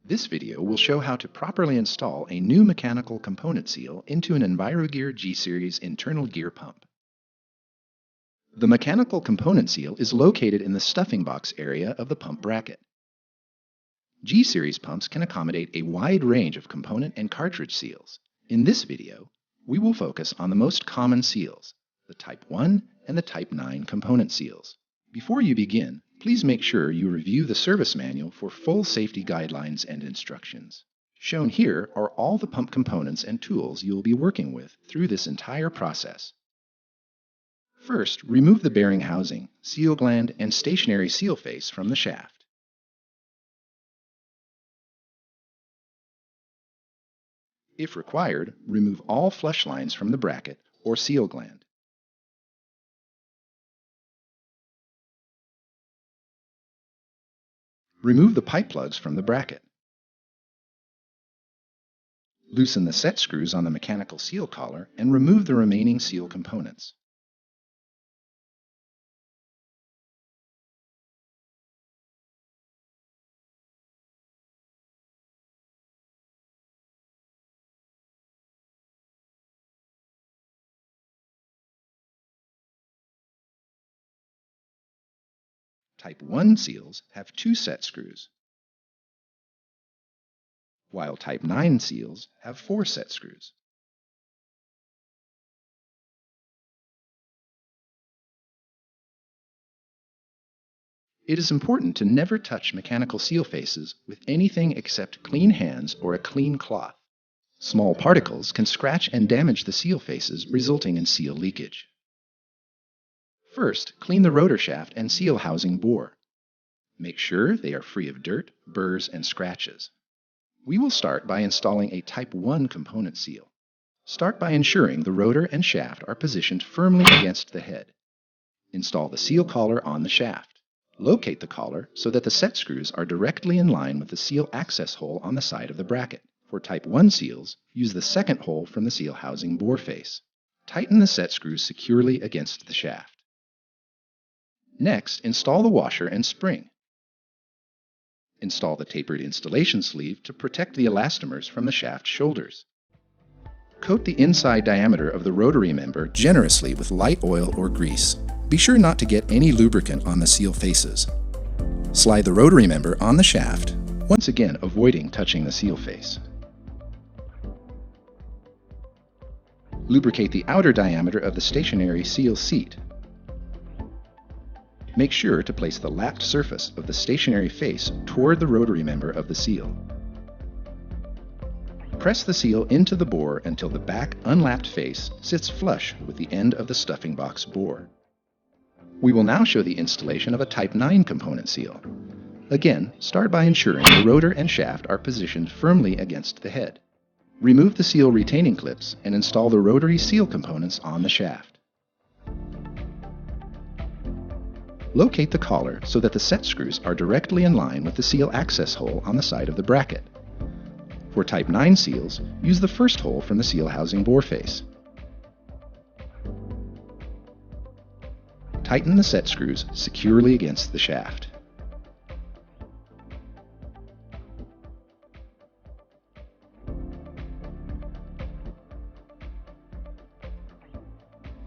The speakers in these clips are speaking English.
This video will show how to properly install a new mechanical component seal into an EnviroGear G-Series internal gear pump. The mechanical component seal is located in the stuffing box area of the pump bracket. G-Series pumps can accommodate a wide range of component and cartridge seals. In this video, we will focus on the most common seals, the Type 1 and the Type 9 component seals. Before you begin, please make sure you review the service manual for full safety guidelines and instructions. Shown here are all the pump components and tools you will be working with through this entire process. First, remove the bearing housing, seal gland, and stationary seal face from the shaft. If required, remove all flush lines from the bracket or seal gland. Remove the pipe plugs from the bracket. Loosen the set screws on the mechanical seal collar and remove the remaining seal components. Type 1 seals have 2 set screws, while Type 9 seals have 4 set screws. It is important to never touch mechanical seal faces with anything except clean hands or a clean cloth. Small particles can scratch and damage the seal faces, resulting in seal leakage. First, clean the rotor shaft and seal housing bore. Make sure they are free of dirt, burrs, and scratches. We will start by installing a Type 1 component seal. Start by ensuring the rotor and shaft are positioned firmly against the head. Install the seal collar on the shaft. Locate the collar so that the set screws are directly in line with the seal access hole on the side of the bracket. For Type 1 seals, use the second hole from the seal housing bore face. Tighten the set screws securely against the shaft. Next, install the washer and spring. Install the tapered installation sleeve to protect the elastomers from the shaft shoulders. Coat the inside diameter of the rotary member generously with light oil or grease. Be sure not to get any lubricant on the seal faces. Slide the rotary member on the shaft, once again avoiding touching the seal face. Lubricate the outer diameter of the stationary seal seat. Make sure to place the lapped surface of the stationary face toward the rotary member of the seal. Press the seal into the bore until the back unlapped face sits flush with the end of the stuffing box bore. We will now show the installation of a Type 9 component seal. Again, start by ensuring the rotor and shaft are positioned firmly against the head. Remove the seal retaining clips and install the rotary seal components on the shaft. Locate the collar so that the set screws are directly in line with the seal access hole on the side of the bracket. For Type 9 seals, use the first hole from the seal housing bore face. Tighten the set screws securely against the shaft.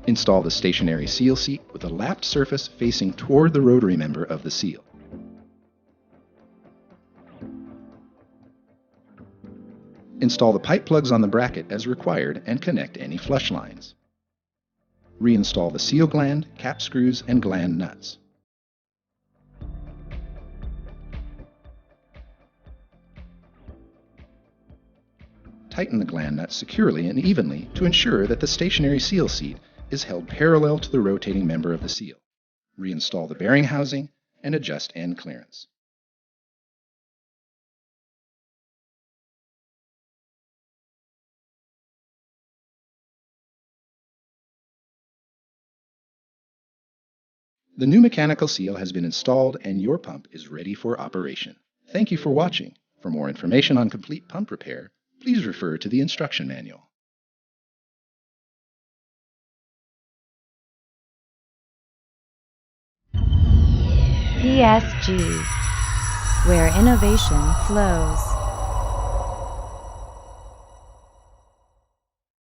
Install the stationary seal seat with a lapped surface facing toward the rotary member of the seal. Install the pipe plugs on the bracket as required and connect any flush lines. Reinstall the seal gland, cap screws, and gland nuts. Tighten the gland nuts securely and evenly to ensure that the stationary seal seat is held parallel to the rotating member of the seal. Reinstall the bearing housing and adjust end clearance. The new mechanical seal has been installed and your pump is ready for operation. Thank you for watching. For more information on complete pump repair, please refer to the instruction manual. PSG, where innovation flows.